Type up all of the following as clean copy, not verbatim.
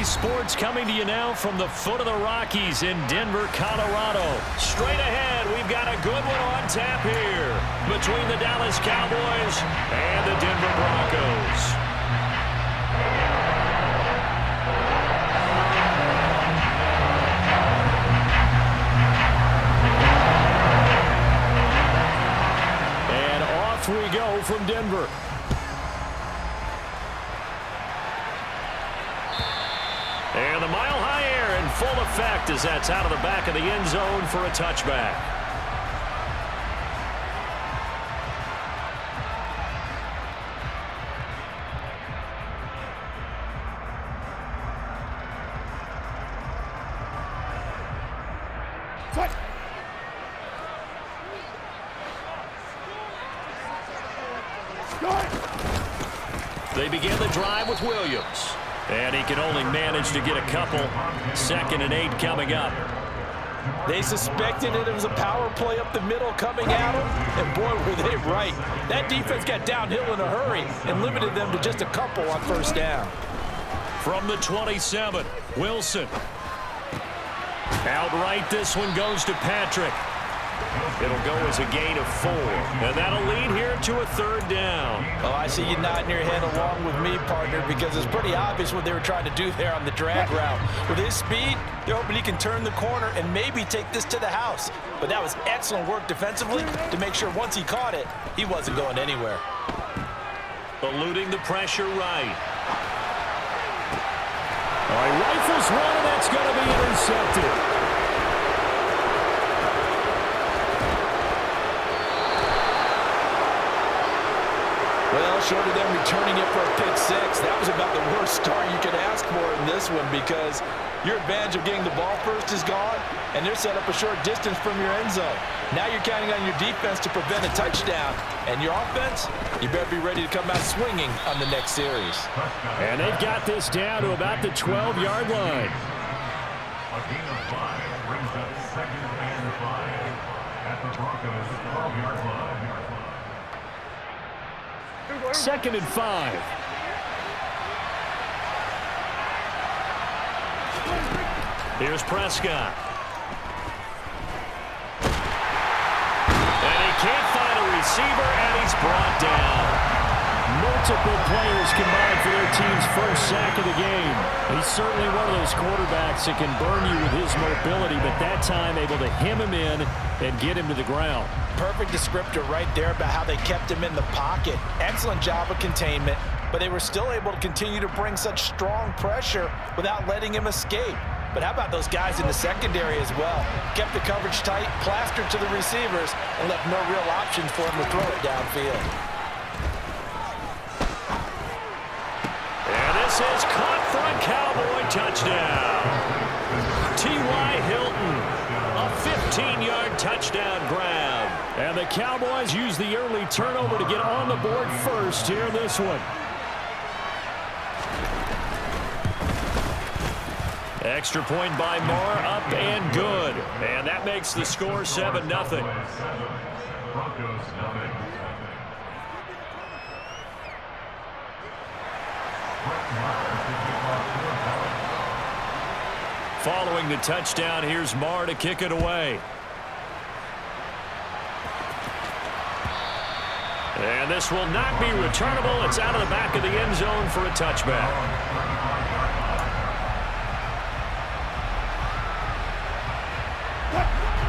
Sports coming to you now from the foot of the Rockies in Denver, Colorado. Straight ahead, we've got a good one on tap here between the Dallas Cowboys and the Denver Broncos. And off we go from Denver. And the mile-high air in full effect as that's out of the back of the end zone for a touchback. They begin the drive with Williams. And he can only manage to get a couple. 2nd and 8 coming up. They suspected it was a power play up the middle coming at them, and boy, were they right. That defense got downhill in a hurry and limited them to just a couple on first down. From the 27, Wilson. Outright, this one goes to Patrick. It'll go as a gain of 4, and that'll lead here to a 3rd down. Oh, I see you nodding your head along with me, partner, because it's pretty obvious what they were trying to do there on the drag route. With his speed, they're hoping he can turn the corner and maybe take this to the house. But that was excellent work defensively to make sure once he caught it, he wasn't going anywhere. Eluding the pressure right. All right, rifles one, and that's going to be intercepted. Well, short of them returning it for a pick 6, that was about the worst start you could ask for in this one because your advantage of getting the ball first is gone, and they're set up a short distance from your end zone. Now you're counting on your defense to prevent a touchdown, and your offense, you better be ready to come out swinging on the next series. And they've got this down to about the 12-yard line. A gain of 5 brings up 2nd and 5 at the Broncos' 12-yard line. 2nd and 5. Here's Prescott. And he can't find a receiver, and he's brought down. Multiple players combined for their team's first sack of the game. He's certainly one of those quarterbacks that can burn you with his mobility, but that time able to hem him in and get him to the ground. Perfect descriptor right there about how they kept him in the pocket. Excellent job of containment, but they were still able to continue to bring such strong pressure without letting him escape. But how about those guys in the secondary as well? Kept the coverage tight, plastered to the receivers, and left no real options for him to throw it downfield. And this is caught for a Cowboy touchdown. T.Y. Hilton, a 15-yard touchdown grab. And the Cowboys use the early turnover to get on the board first here in this one. Extra point by Moore, up and good. And that makes the score 7-0. Following the touchdown, here's Moore to kick it away. And this will not be returnable. It's out of the back of the end zone for a touchback.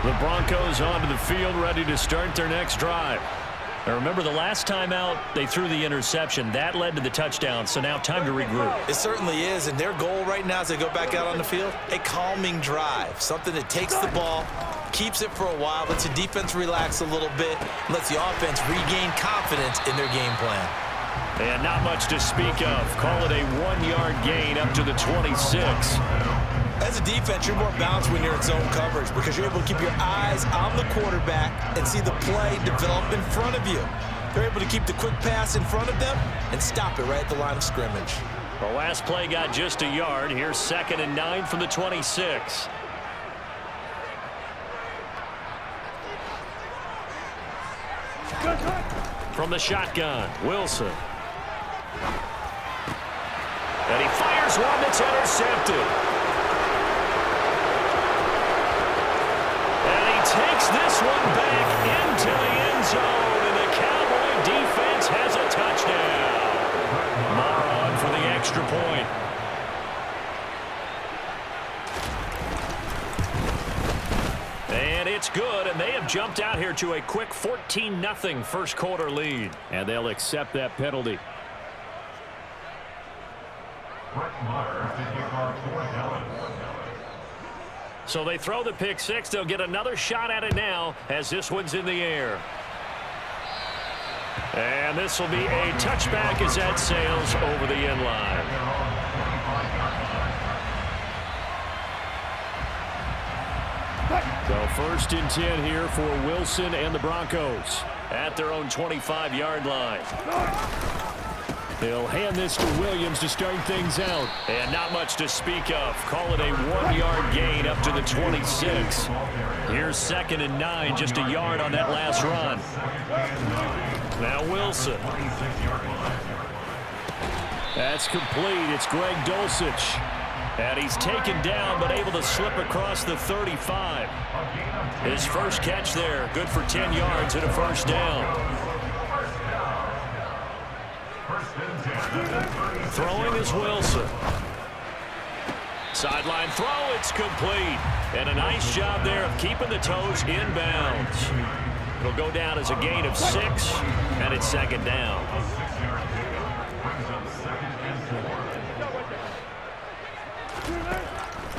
The Broncos onto the field, ready to start their next drive. Now remember, the last time out, they threw the interception. That led to the touchdown, so now time to regroup. It certainly is, and their goal right now as they go back out on the field, a calming drive, something that takes the ball, keeps it for a while, lets the defense relax a little bit, and lets the offense regain confidence in their game plan. And not much to speak of. Call it a 1-yard gain up to the 26. As a defense, you're more balanced when you're in zone coverage because you're able to keep your eyes on the quarterback and see the play develop in front of you. They're able to keep the quick pass in front of them and stop it right at the line of scrimmage. The last play got just a yard. Here's 2nd and 9 from the 26. From the shotgun, Wilson. And he fires one that's intercepted. And he takes this one back into the end zone, and the Cowboy defense has a touchdown. Moron for the extra point. And it's good, and they have jumped out here to a quick 14-0 first quarter lead. And they'll accept that penalty. So they throw the pick six. They'll get another shot at it now as this one's in the air. And this will be a touchback as that sails over the end line. So 1st and 10 here for Wilson and the Broncos at their own 25-yard line. They'll hand this to Williams to start things out. And not much to speak of. Call it a 1-yard gain up to the 26. Here's 2nd and 9, just a yard on that last run. Now Wilson. That's complete. It's Greg Dulcich. And he's taken down but able to slip across the 35. His first catch there, good for 10 yards and a first down. Throwing is Wilson. Sideline throw, it's complete. And a nice job there of keeping the toes inbounds. It'll go down as a gain of 6, and it's 2nd down.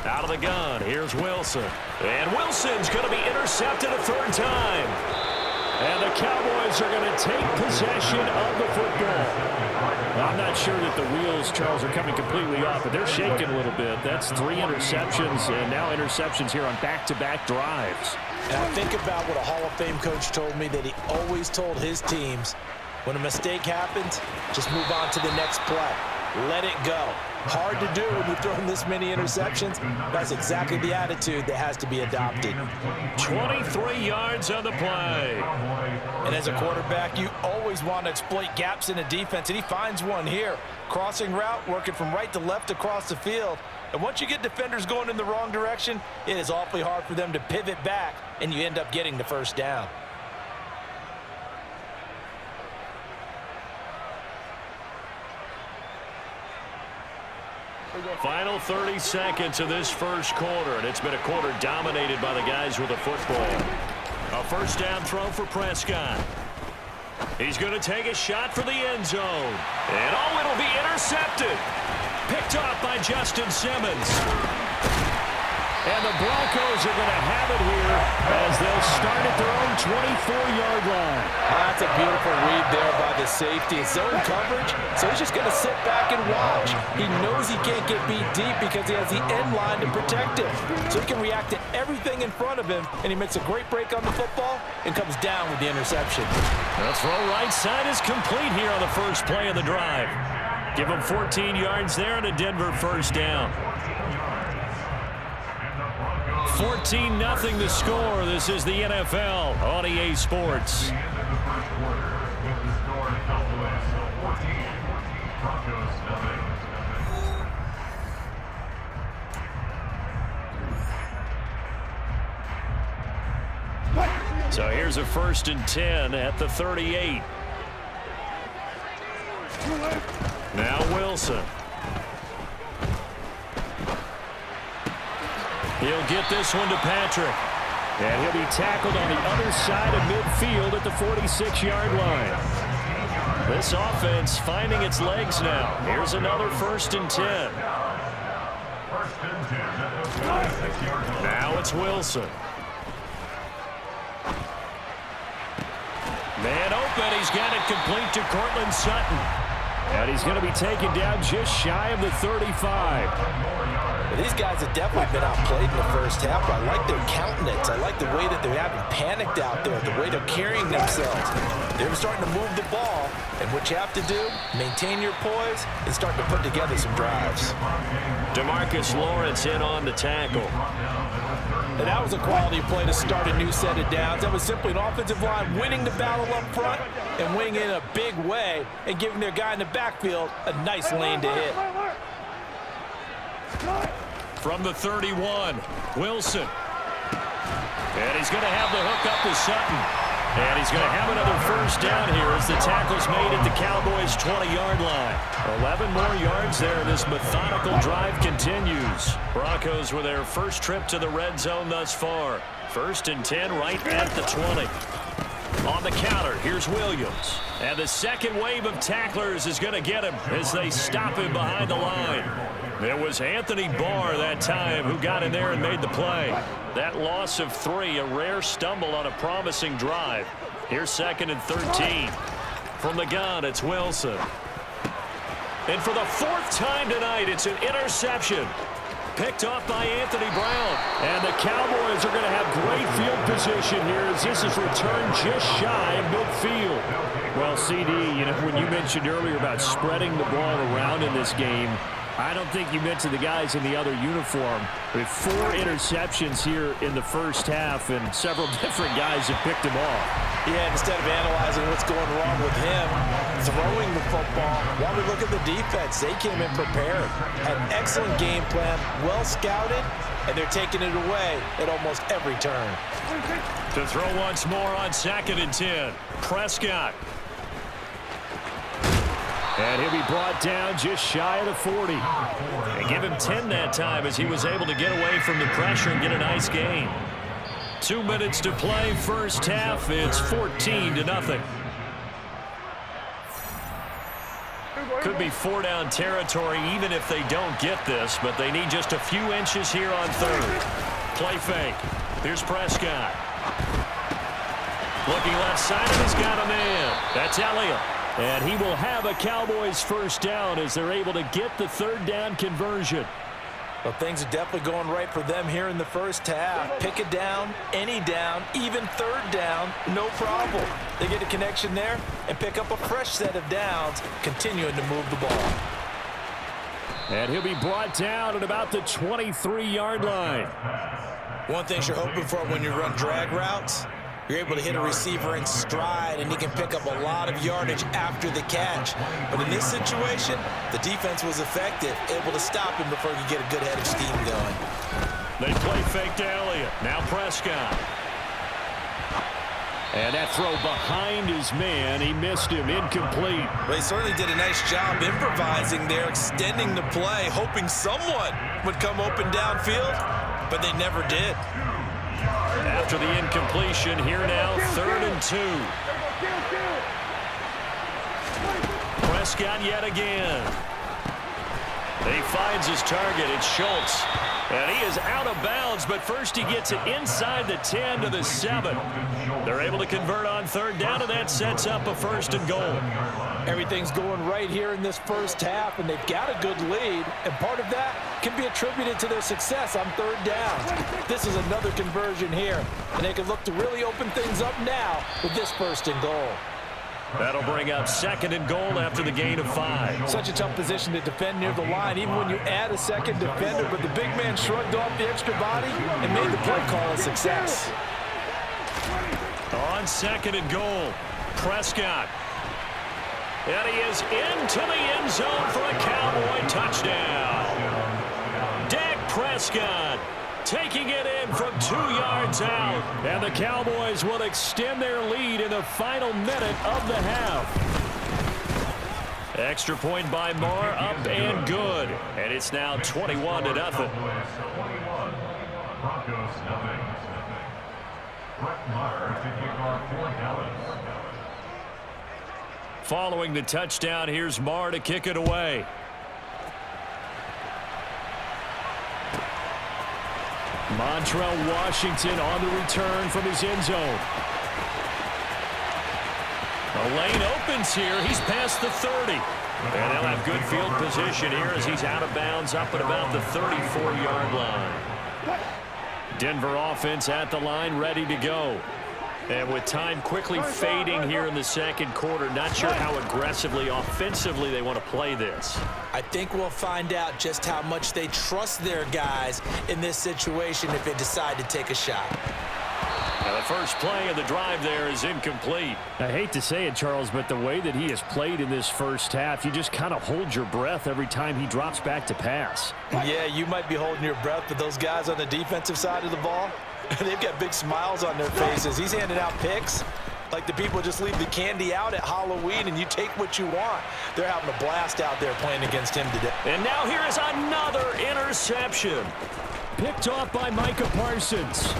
Out of the gun, here's Wilson. And Wilson's going to be intercepted a 3rd time. And the Cowboys are going to take possession of the football. I'm not sure that the wheels, Charles, are coming completely off, but they're shaking a little bit. That's 3 interceptions, and now interceptions here on back-to-back drives. And I think about what a Hall of Fame coach told me, that he always told his teams, when a mistake happens, just move on to the next play. Let it go. Hard to do when you're throwing this many interceptions. That's exactly the attitude that has to be adopted. 23 yards on the play. And as a quarterback, you always want to exploit gaps in a defense, and he finds one here. Crossing route, working from right to left across the field. And once you get defenders going in the wrong direction, it is awfully hard for them to pivot back, and you end up getting the first down. Final 30 seconds of this first quarter, and it's been a quarter dominated by the guys with the football. A first down throw for Prescott. He's going to take a shot for the end zone. And oh, it'll be intercepted. Picked off by Justin Simmons. And the Broncos are going to have it here as they'll start at their own 24-yard line. That's a beautiful read there by the safety. Zone coverage, so he's just going to sit back and watch. He knows he can't get beat deep because he has the end line to protect him. So he can react to everything in front of him, and he makes a great break on the football and comes down with the interception. The throw right side is complete here on the first play of the drive. Give him 14 yards there and a Denver first down. 14-0 the score. This is the NFL on EA Sports. So here's a 1st and 10 at the 38. Now Wilson. He'll get this one to Patrick. And he'll be tackled on the other side of midfield at the 46-yard line. This offense finding its legs now. Here's another 1st and 10. Now it's Wilson. Man open. He's got it complete to Cortland Sutton. And he's going to be taken down just shy of the 35. These guys have definitely been outplayed in the first half. I like their countenance. I like the way that they're having panicked out there, the way they're carrying themselves. They're starting to move the ball, and what you have to do, maintain your poise and start to put together some drives. DeMarcus Lawrence in on the tackle. And that was a quality play to start a new set of downs. That was simply an offensive line winning the battle up front and winning in a big way and giving their guy in the backfield a nice lane to hit. From the 31, Wilson. And he's going to have the hook up to Sutton. And he's going to have another first down here as the tackle's made at the Cowboys' 20-yard line. 11 more yards there. This methodical drive continues. Broncos with their first trip to the red zone thus far. 1st and 10 right at the 20. On the counter, here's Williams. And the second wave of tacklers is going to get him as they stop him behind the line. It was Anthony Barr that time who got in there and made the play. That loss of 3, a rare stumble on a promising drive. Here's 2nd and 13. From the gun, it's Wilson. And for the 4th time tonight, it's an interception. Picked off by Anthony Brown. And the Cowboys are going to have great field position here as this is returned just shy of midfield. Well, CD, you know, when you mentioned earlier about spreading the ball around in this game, I don't think you mentioned the guys in the other uniform. With 4 interceptions here in the first half, and several different guys have picked him off. Yeah, instead of analyzing what's going wrong with him, throwing the football, while we look at the defense, they came in prepared. Had an excellent game plan, well scouted, and they're taking it away at almost every turn. To throw once more on 2nd and 10. Prescott. And he'll be brought down just shy of the 40. And give him 10 that time as he was able to get away from the pressure and get a nice gain. 2 minutes to play, first half. It's 14-0. Could be 4-down territory even if they don't get this, but they need just a few inches here on 3rd. Play fake. Here's Prescott. Looking left side, and he's got a man. That's Elliott. And he will have a Cowboys first down as they're able to get the 3rd down conversion. Well, things are definitely going right for them here in the first half. Pick it down, any down, even 3rd down, no problem. They get a connection there and pick up a fresh set of downs, continuing to move the ball. And he'll be brought down at about the 23-yard line. One thing you're hoping for when you run drag routes, you're able to hit a receiver in stride, and he can pick up a lot of yardage after the catch. But in this situation, the defense was effective, able to stop him before he could get a good head of steam going. They play fake to Elliott. Now Prescott. And that throw behind his man. He missed him. Incomplete. Well, he certainly did a nice job improvising there, extending the play, hoping someone would come open downfield, but they never did. After the incompletion, here now, 3rd and 2. Prescott yet again. He finds his target. It's Schultz. And he is out of bounds, but first he gets it inside the 10 to the 7. They're able to convert on 3rd down, and that sets up a 1st and goal. Everything's going right here in this first half, and they've got a good lead, and part of that can be attributed to their success on 3rd down. This is another conversion here, and they can look to really open things up now with this 1st and goal. That'll bring up 2nd and goal after the gain of 5. Such a tough position to defend near the line, even when you add a second defender, but the big man shrugged off the extra body and made the play call a success. On 2nd and goal, Prescott. And he is into the end zone for a Cowboy touchdown. Dak Prescott taking it in from 2 yards out. And the Cowboys will extend their lead in the final minute of the half. Extra point by Marr, up and good. And it's now 21-0. Broncos 0. Brett Maher to kick off for Dallas. Following the touchdown, here's Marr to kick it away. Montrell Washington on the return from his end zone. The lane opens here. He's past the 30. And they'll have good field position here as he's out of bounds up at about the 34-yard line. Denver offense at the line, ready to go. And with time quickly fading here in the second quarter, not sure how aggressively, offensively they want to play this. I think we'll find out just how much they trust their guys in this situation if they decide to take a shot. Now the first play of the drive there is incomplete. I hate to say it, Charles, but the way that he has played in this first half, you just kind of hold your breath every time he drops back to pass. Yeah, you might be holding your breath, but those guys on the defensive side of the ball, they've got big smiles on their faces. He's handing out picks like the people just leave the candy out at Halloween and you take what you want. They're having a blast out there playing against him today. And now here is another interception. Picked off by Micah Parsons.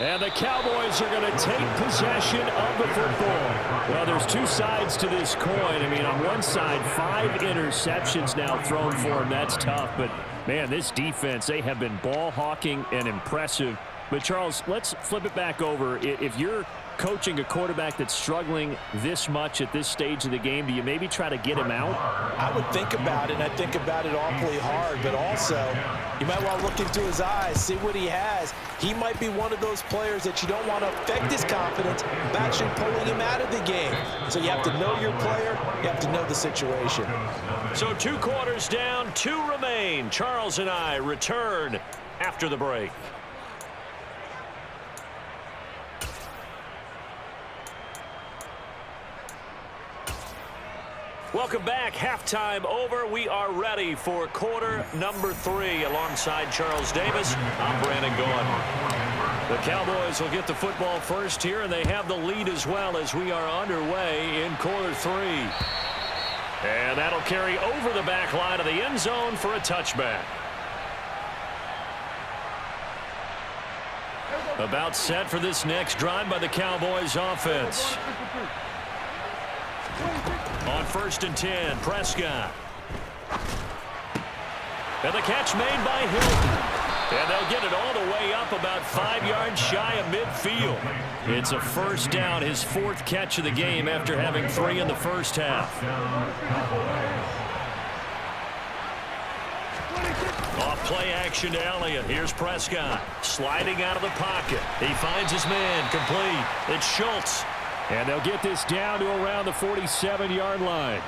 And the Cowboys are going to take possession of the football. Well, there's two sides to this coin. I mean, on one side, 5 interceptions now thrown for him. That's tough. But, man, this defense, they have been ball hawking and impressive. But, Charles, let's flip it back over. If you're coaching a quarterback that's struggling this much at this stage of the game, do you maybe try to get him out? I would think about it, and I think about it awfully hard, but also you might want to look into his eyes, see what he has. He might be one of those players that you don't want to affect his confidence by actually pulling him out of the game. So you have to know your player, you have to know the situation. So 2 quarters down, 2 remain. Charles and I return after the break. Welcome back. Halftime over. We are ready for quarter number 3. Alongside Charles Davis, I'm Brandon Gaudin. The Cowboys will get the football first here, and they have the lead as well as we are underway in quarter 3. And that'll carry over the back line of the end zone for a touchback. About set for this next drive by the Cowboys offense. On 1st and 10, Prescott. And the catch made by Hilton. And they'll get it all the way up about 5 yards shy of midfield. It's a first down, his 4th catch of the game after having 3 in the first half. Off play action to Elliott. Here's Prescott sliding out of the pocket. He finds his man complete. It's Schultz. And they'll get this down to around the 47-yard line.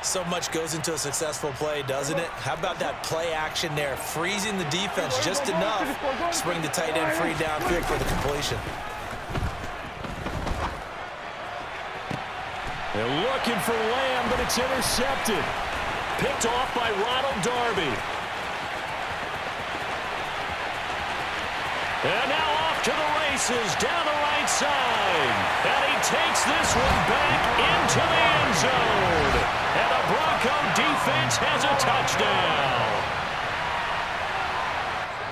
So much goes into a successful play, doesn't it? How about that play action there? Freezing the defense just enough to bring the tight end free downfield for the completion. They're looking for Lamb, but it's intercepted. Picked off by Ronald Darby. And now off to the races down the right side. And he takes this one back into the end zone. And the Bronco defense has a touchdown.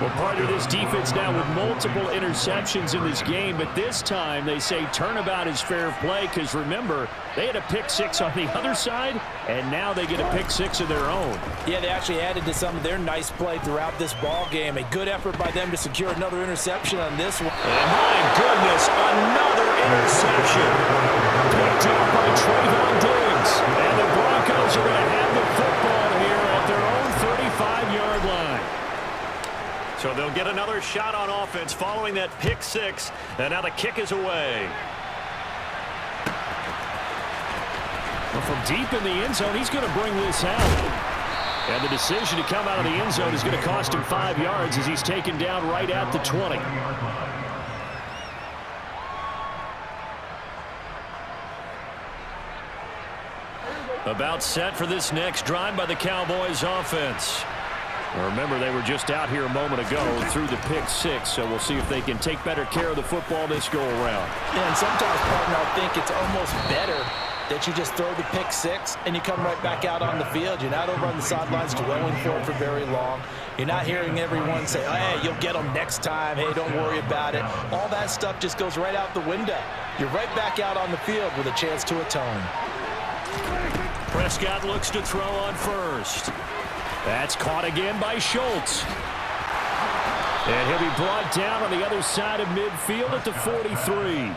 Well, part of this defense now with multiple interceptions in this game, but this time they say turnabout is fair play because, remember, they had a pick 6 on the other side, and now they get a pick 6 of their own. Yeah, they actually added to some of their nice play throughout this ball game. A good effort by them to secure another interception on this one. And my goodness, another interception. Picked up by Trayvon Diggs. And the Broncos are going to have the football here at their own 35-yard line. So they'll get another shot on offense following that pick 6. And now the kick is away. Well, from deep in the end zone, he's going to bring this out. And the decision to come out of the end zone is going to cost him 5 yards as he's taken down right at the 20. About set for this next drive by the Cowboys offense. Remember, they were just out here a moment ago through the pick 6, so we'll see if they can take better care of the football this go-around. Yeah, and sometimes, partner, I think it's almost better that you just throw the pick 6 and you come right back out on the field. You're not over on the sidelines dwelling for it for very long. You're not hearing everyone say, oh, hey, you'll get them next time. Hey, don't worry about it. All that stuff just goes right out the window. You're right back out on the field with a chance to atone. Prescott looks to throw on first. That's caught again by Schultz. And he'll be brought down on the other side of midfield at the 43.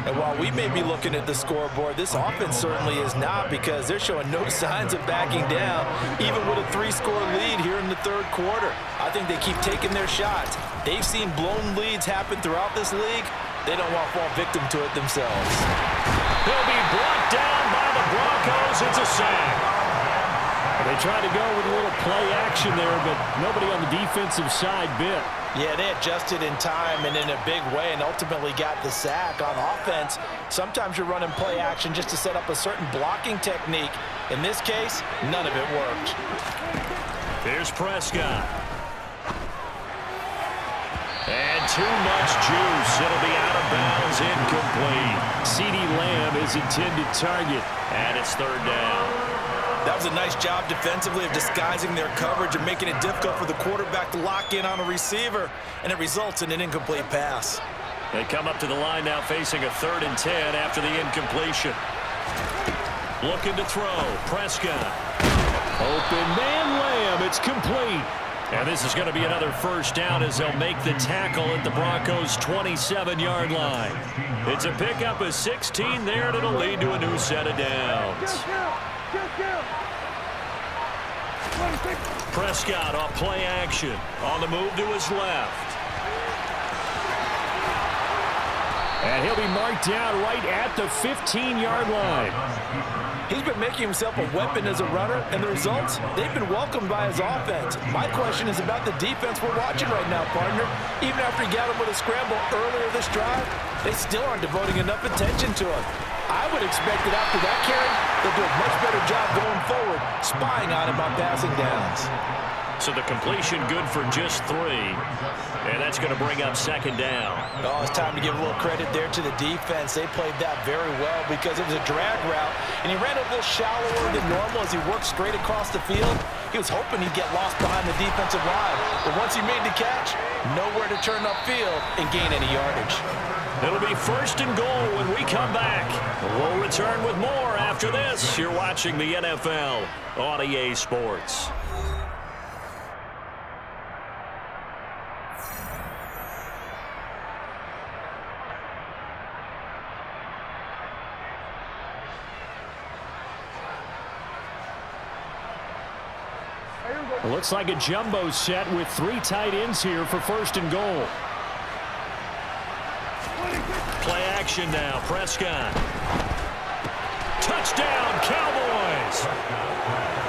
And while we may be looking at the scoreboard, this offense certainly is not, because they're showing no signs of backing down, even with a 3-score lead here in the third quarter. I think they keep taking their shots. They've seen blown leads happen throughout this league. They don't want to fall victim to it themselves. He'll be brought down by the Broncos. It's a sack. The They tried to go with a little play action there, but nobody on the defensive side bit. Yeah, they adjusted in time and in a big way and ultimately got the sack. On offense, sometimes you're running play action just to set up a certain blocking technique. In this case, none of it worked. Here's Prescott. And too much juice. It'll be out of bounds, incomplete. CeeDee Lamb is intended target, and it's third down. That was a nice job defensively of disguising their coverage and making it difficult for the quarterback to lock in on a receiver, and it results in an incomplete pass. They come up to the line now facing a 3rd and 10 after the incompletion. Looking to throw. Prescott. Open man Lamb. It's complete. And this is going to be another first down as they'll make the tackle at the Broncos' 27-yard line. It's a pickup of 16 there, and it'll lead to a new set of downs. Prescott off play action. On the move to his left. And he'll be marked down right at the 15-yard line. He's been making himself a weapon as a runner, and the results, they've been welcomed by his offense. My question is about the defense we're watching right now, partner. Even after he got him with a scramble earlier this drive, they still aren't devoting enough attention to him. I would expect that after that carry, they'll do a much better job going forward, spying on him on passing downs. So the completion good for just 3. And that's going to bring up 2nd down. Oh, it's time to give a little credit there to the defense. They played that very well because it was a drag route, and he ran a little shallower than normal as he worked straight across the field. He was hoping he'd get lost behind the defensive line, but once he made the catch, nowhere to turn upfield and gain any yardage. It'll be 1st and goal when we come back. We'll return with more after this. You're watching the NFL on EA Sports. It looks like a jumbo set with 3 tight ends here for 1st and goal. Play action now. Prescott. Touchdown, Cowboys.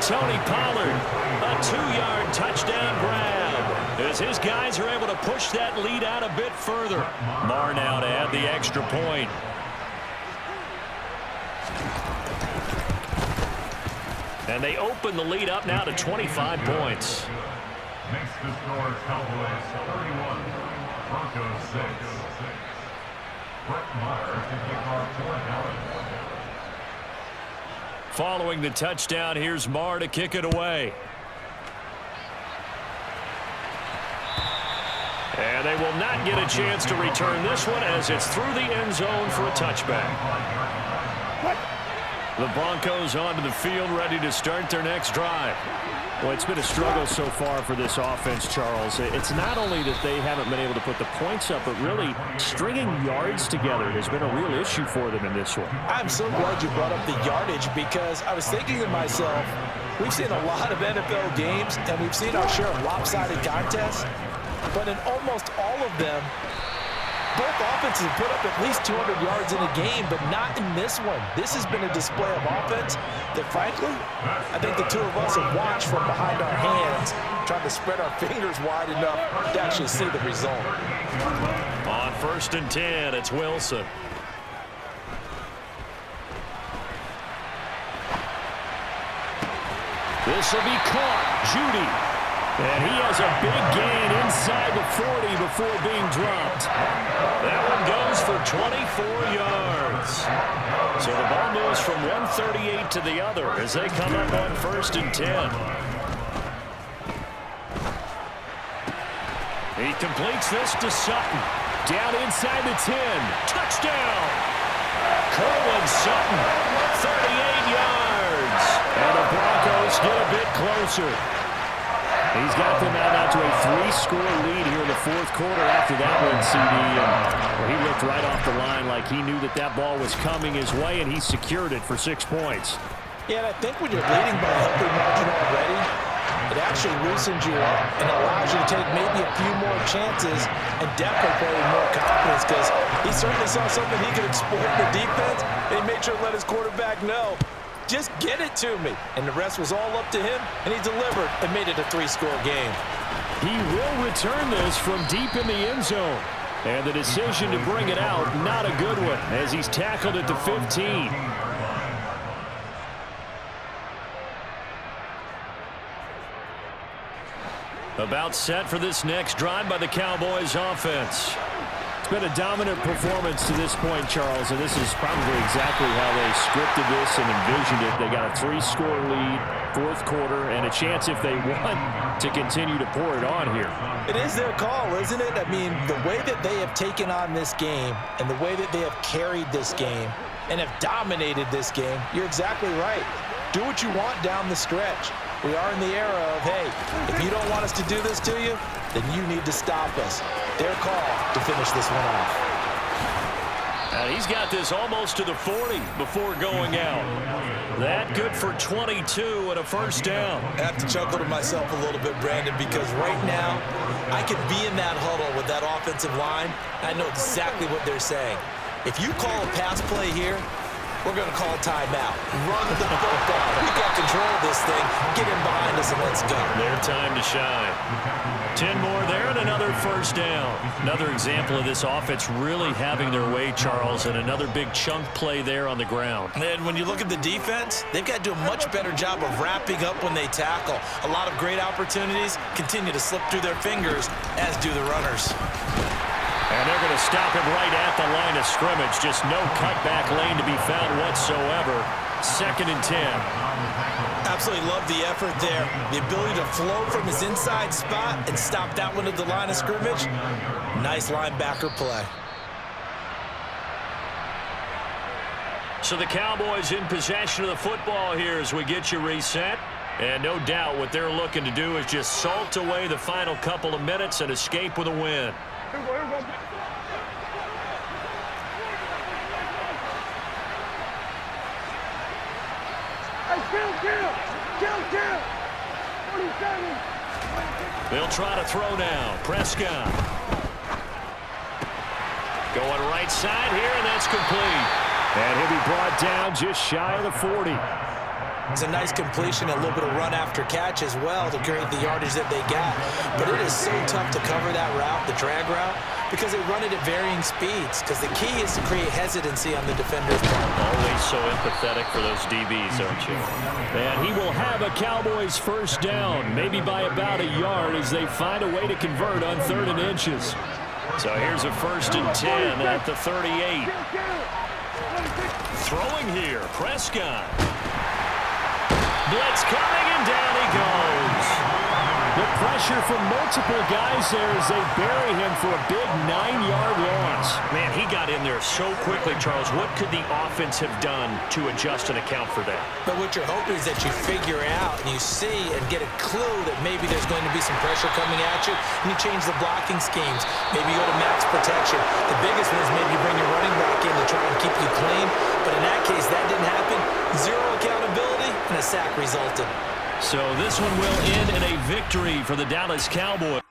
Tony Pollard, a 2-yard touchdown grab as his guys are able to push that lead out a bit further. Marr now to add the extra point. And they open the lead up now to 25 points. Makes the score Cowboys 31, Broncos 6. Brett Maher to kick off for Following the touchdown, here's Marr to kick it away. And they will not get a chance to return this one as it's through the end zone for a touchback. The Broncos onto the field ready to start their next drive. Well, it's been a struggle so far for this offense, Charles. It's not only that they haven't been able to put the points up, but really stringing yards together has been a real issue for them in this one. I'm so glad you brought up the yardage because I was thinking to myself, we've seen a lot of NFL games and we've seen our share of lopsided contests, but in almost all of them, both offenses have put up at least 200 yards in a game, but not in this one. This has been a display of offense that, frankly, I think the two of us have watched from behind our hands, trying to spread our fingers wide enough to actually see the result. On 1st and 10, it's Wilson. This will be caught. Judy. And he has a big gain inside the 40 before being dropped. That one goes for 24 yards. So the ball moves from 138 to the other as they come up on 1st and 10. He completes this to Sutton. Down inside the 10. Touchdown! Cortland Sutton, 38 yards. And the Broncos get a bit closer. He's got them out to a 3-score lead here in the 4th quarter after that one, CD. And he looked right off the line like he knew that that ball was coming his way, and he secured it for 6 points. Yeah, and I think when you're leading by a healthy margin already, it actually loosens you up and allows you to take maybe a few more chances and definitely play with more confidence because he certainly saw something he could exploit in the defense, and he made sure to let his quarterback know Just get it to me. And the rest was all up to him, and he delivered and made it a 3-score game. He will return this from deep in the end zone. And the decision to bring it out, not a good one, as he's tackled at the 15. About set for this next drive by the Cowboys offense. It's been a dominant performance to this point, Charles, and this is probably exactly how they scripted this and envisioned it. They got a 3-score lead, fourth quarter, and a chance if they want to continue to pour it on here. It is their call, isn't it? I mean, the way that they have taken on this game and the way that they have carried this game and have dominated this game, you're exactly right. Do what you want down the stretch. We are in the era of, hey, if you don't want us to do this to you, then you need to stop us. Their call to finish this one off. And he's got this almost to the 40 before going out. That good for 22 and a first down. I have to chuckle to myself a little bit, Brandon, because right now I could be in that huddle with that offensive line. I know exactly what they're saying. If you call a pass play here, we're going to call timeout. Run the football. We got control of this thing. Get in behind us and let's go. Their time to shine. 10 more there and another first down. Another example of this offense really having their way, Charles, and another big chunk play there on the ground. And when you look at the defense, they've got to do a much better job of wrapping up when they tackle. A lot of great opportunities continue to slip through their fingers, as do the runners. And they're going to stop him right at the line of scrimmage. Just no cutback lane to be found whatsoever. 2nd and 10. Absolutely love the effort there. The ability to flow from his inside spot and stop that one at the line of scrimmage. Nice linebacker play. So the Cowboys in possession of the football here as we get you reset. And no doubt what they're looking to do is just salt away the final couple of minutes and escape with a win. Here we go, here we go. Hey, kill. 47. They'll try to throw now. Prescott. Going right side here, and that's complete. And he'll be brought down just shy of the 40. It's a nice completion, a little bit of run after catch as well to create the yardage that they got. But it is so tough to cover that route, the drag route, because they run it at varying speeds. Because the key is to create hesitancy on the defender's part. Always so empathetic for those DBs, aren't you? And he will have a Cowboys first down, maybe by about a yard as they find a way to convert on 3rd and inches. So here's a 1st and 10 at the 38. Throwing here, Prescott. Blitz coming, and down he goes. The pressure from multiple guys there as they bury him for a big 9-yard loss. Man, he got in there so quickly, Charles. What could the offense have done to adjust and account for that? But what you're hoping is that you figure out and you see and get a clue that maybe there's going to be some pressure coming at you, and you change the blocking schemes. Maybe you go to max protection. The biggest one is maybe you bring your running back in to try and keep you clean. But in that case, that didn't happen. 0 accountability, and a sack resulted. So this one will end in a victory for the Dallas Cowboys.